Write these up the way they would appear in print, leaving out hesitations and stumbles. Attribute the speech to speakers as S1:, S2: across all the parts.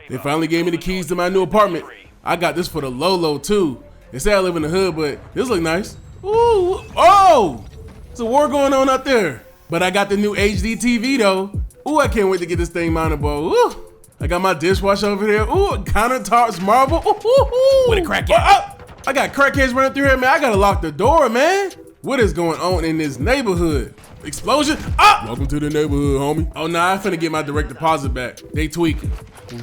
S1: They finally gave me the keys to my new apartment. I got this for the low too. They say I live in the hood, but this look nice. Ooh, oh! There's a war going on out there. But I got the new HD TV though. Ooh, I can't wait to get this thing mounted, boy. Ooh. I got my dishwasher over there. Ooh, countertops, marble. Ooh.
S2: What a crackhead.
S1: I got crackheads running through here, man. I gotta lock the door, man. What is going on in this neighborhood? Explosion? Ah! Welcome to the neighborhood, homie. Oh, nah, I'm finna get my direct deposit back. They tweaking.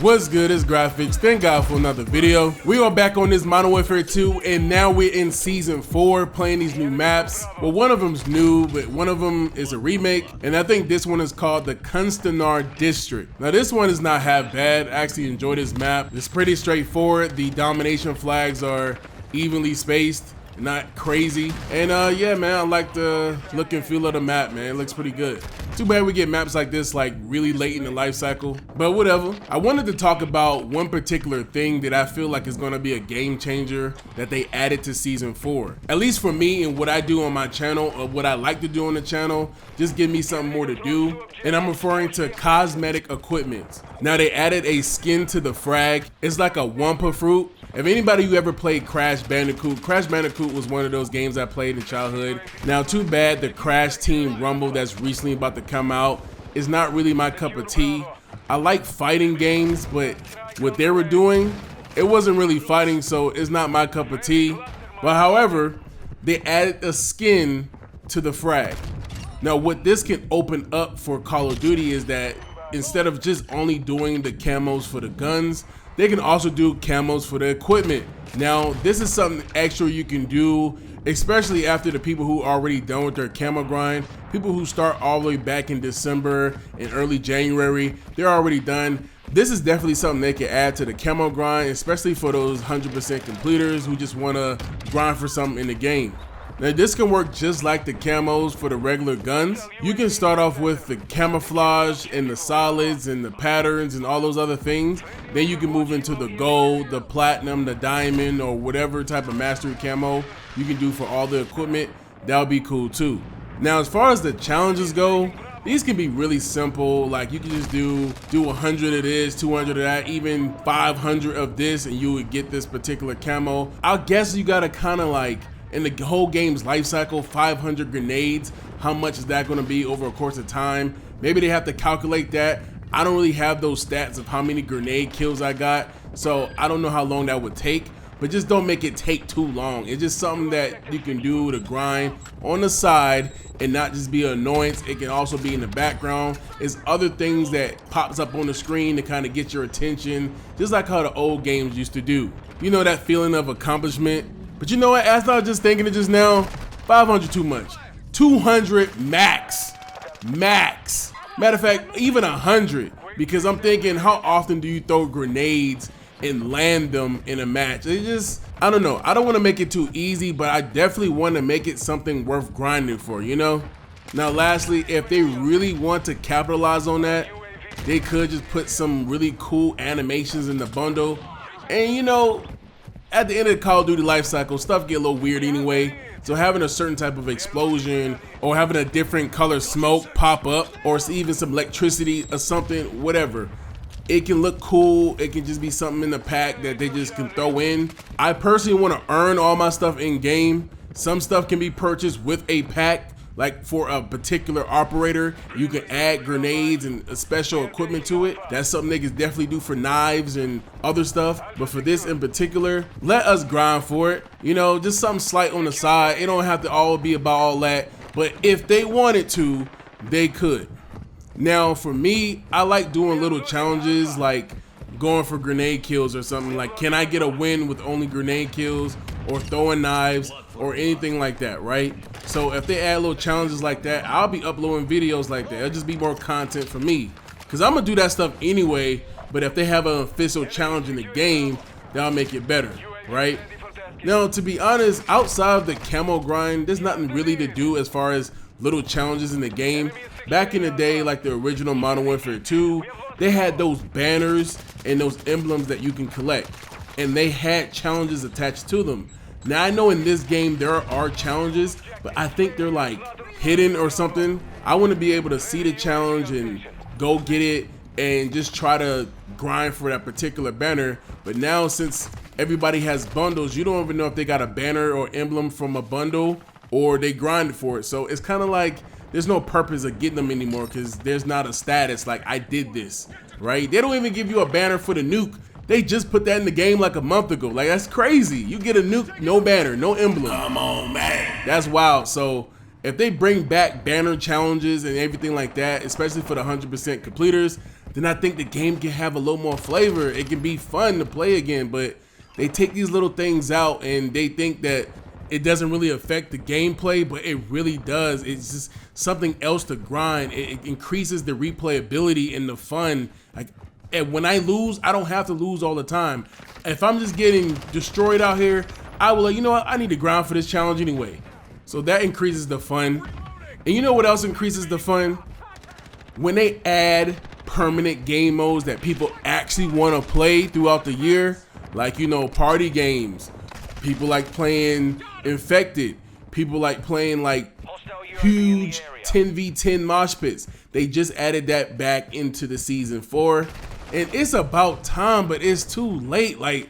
S1: What's good? It's Graphix. Thank God for another video. We are back on this Modern Warfare 2, and now we're in Season 4 playing these new maps. Well, one of them's new, but one of them is a remake, and I think this one is called the Kunstenaar District. Now, this one is not half bad. I actually enjoy this map. It's pretty straightforward. The domination flags are evenly spaced. Not crazy, and yeah, man, I like the look and feel of the map, man. It looks pretty good. Too bad we get maps like this like really late in the life cycle, but whatever. I wanted to talk about one particular thing that I feel like is going to be a game changer that they added to Season 4. At least for me and what I do on my channel, or what I like to do on the channel, just give me something more to do. And I'm referring to cosmetic equipment. Now they added a skin to the frag. It's like a Wumpa fruit. If anybody who ever played Crash Bandicoot was one of those games I played in childhood. Now, too bad the Crash Team Rumble that's recently about to come out is not really my cup of tea. I like fighting games, but what they were doing, it wasn't really fighting, so it's not my cup of tea. But however, they added a skin to the frag. Now, what this can open up for Call of Duty is that instead of just only doing the camos for the guns, they can also do camos for the equipment. Now, this is something extra you can do, especially after the people who are already done with their camo grind. People who start all the way back in December and early January, they're already done. This is definitely something they can add to the camo grind, especially for those 100% completers who just want to grind for something in the game. Now, this can work just like the camos for the regular guns. You can start off with the camouflage and the solids and the patterns and all those other things. Then you can move into the gold, the platinum, the diamond, or whatever type of mastery camo you can do for all the equipment. That would be cool too. Now, as far as the challenges go, these can be really simple. Like, you can just do 100 of this, 200 of that, even 500 of this, and you would get this particular camo. I guess you gotta kind of like, in the whole game's life cycle, 500 grenades, how much is that going to be over a course of time? Maybe they have to calculate that. I don't really have those stats of how many grenade kills I got, so I don't know how long that would take, but just don't make it take too long. It's just something that you can do to grind on the side and not just be an annoyance. It can also be in the background. It's other things that pops up on the screen to kind of get your attention, just like how the old games used to do. You know, that feeling of accomplishment. But you know what, as I was just thinking it just now, 500 too much. 200 max. Matter of fact, even 100, because I'm thinking, how often do you throw grenades and land them in a match? It just, I don't know. I don't want to make it too easy, but I definitely want to make it something worth grinding for, you know? Now, lastly, if they really want to capitalize on that, they could just put some really cool animations in the bundle. And you know, at the end of the Call of Duty life cycle, stuff get a little weird anyway. So having a certain type of explosion, or having a different color smoke pop up, or even some electricity or something, whatever, it can look cool. It can just be something in the pack that they just can throw in. I personally want to earn all my stuff in game. Some stuff can be purchased with a pack. Like for a particular operator, you can add grenades and special equipment to it. That's something they can definitely do for knives and other stuff. But for this in particular, let us grind for it. You know, just something slight on the side. It don't have to all be about all that. But if they wanted to, they could. Now, for me, I like doing little challenges like going for grenade kills or something. Like, can I get a win with only grenade kills, or throwing knives, or anything like that, right? So if they add little challenges like that, I'll be uploading videos like that. It'll just be more content for me, because I'm gonna do that stuff anyway. But if they have an official challenge in the game, that'll make it better, right? Now, to be honest, outside of the camo grind, there's nothing really to do as far as little challenges in the game. Back in the day, like the original Modern Warfare 2, they had those banners and those emblems that you can collect, and they had challenges attached to them. Now, I know in this game there are challenges, but I think they're like hidden or something. I want to be able to see the challenge and go get it and just try to grind for that particular banner. But now since everybody has bundles, you don't even know if they got a banner or emblem from a bundle or they grinded for it. So it's kind of like there's no purpose of getting them anymore because there's not a status like I did this, right? They don't even give you a banner for the nuke. They just put that in the game like a month ago. Like, that's crazy. You get a nuke, no banner, no emblem. Come on, man. That's wild. So if they bring back banner challenges and everything like that, especially for the 100% completers, then I think the game can have a little more flavor. It can be fun to play again, but they take these little things out and they think that it doesn't really affect the gameplay, but it really does. It's just something else to grind. It increases the replayability and the fun. Like, and when I lose, I don't have to lose all the time. If I'm just getting destroyed out here, I will, you know what, I need to grind for this challenge anyway. So that increases the fun. And you know what else increases the fun? When they add permanent game modes that people actually want to play throughout the year, like, you know, party games. People like playing Infected. People like playing like huge 10v10 mosh pits. They just added that back into the season 4. And it's about time, but it's too late. Like,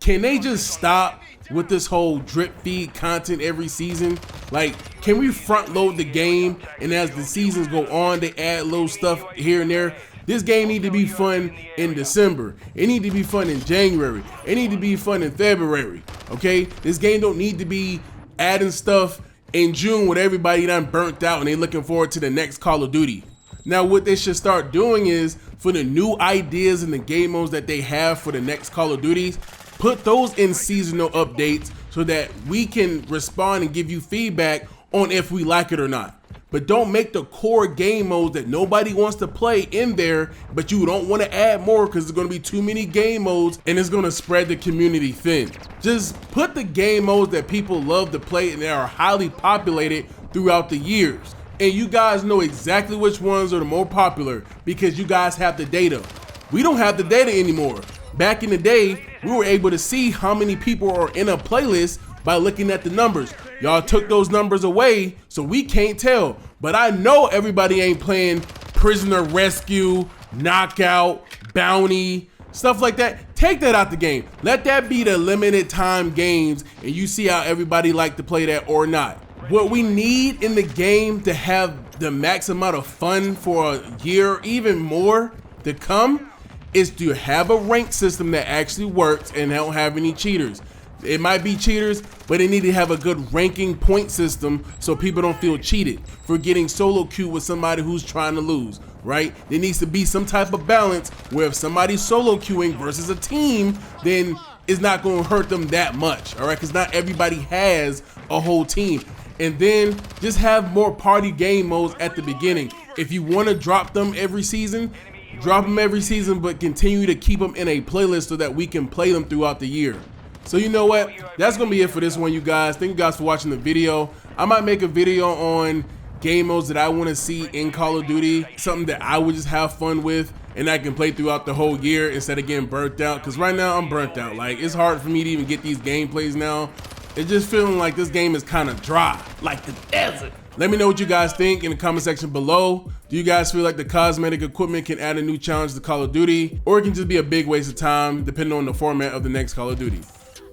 S1: can they just stop with this whole drip feed content every season? Like, can we front load the game and as the seasons go on, they add little stuff here and there? This game need to be fun in December. It need to be fun in January. It need to be fun in February, okay? This game don't need to be adding stuff in June when everybody done burnt out and they looking forward to the next Call of Duty. Now what they should start doing is, for the new ideas and the game modes that they have for the next Call of Duties, put those in seasonal updates so that we can respond and give you feedback on if we like it or not. But don't make the core game modes that nobody wants to play in there, but you don't want to add more because there's going to be too many game modes and it's going to spread the community thin. Just put the game modes that people love to play and they are highly populated throughout the years. And you guys know exactly which ones are the more popular because you guys have the data. We don't have the data anymore. Back in the day, we were able to see how many people are in a playlist by looking at the numbers. Y'all took those numbers away, so we can't tell. But I know everybody ain't playing Prisoner Rescue, Knockout, Bounty, stuff like that. Take that out the game. Let that be the limited time games and you see how everybody like to play that or not. What we need in the game to have the max amount of fun for a year, even more to come, is to have a rank system that actually works and don't have any cheaters. It might be cheaters, but they need to have a good ranking point system so people don't feel cheated for getting solo queue with somebody who's trying to lose, right? There needs to be some type of balance where if somebody's solo queuing versus a team, then it's not going to hurt them that much, all right? Because not everybody has a whole team. And then just have more party game modes at the beginning. If you want to drop them every season, drop them every season, but continue to keep them in a playlist so that we can play them throughout the year. So you know what? That's going to be it for this one, you guys. Thank you guys for watching the video. I might make a video on game modes that I want to see in Call of Duty, something that I would just have fun with and I can play throughout the whole year instead of getting burnt out. Because right now I'm burnt out. Like, it's hard for me to even get these gameplays now. It's just feeling like this game is kind of dry, like the desert. Let me know what you guys think in the comment section below. Do you guys feel like the cosmetic equipment can add a new challenge to Call of Duty, or it can just be a big waste of time depending on the format of the next Call of Duty?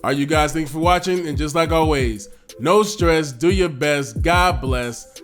S1: All right, you guys, thanks for watching, and just like always, no stress, do your best, God bless.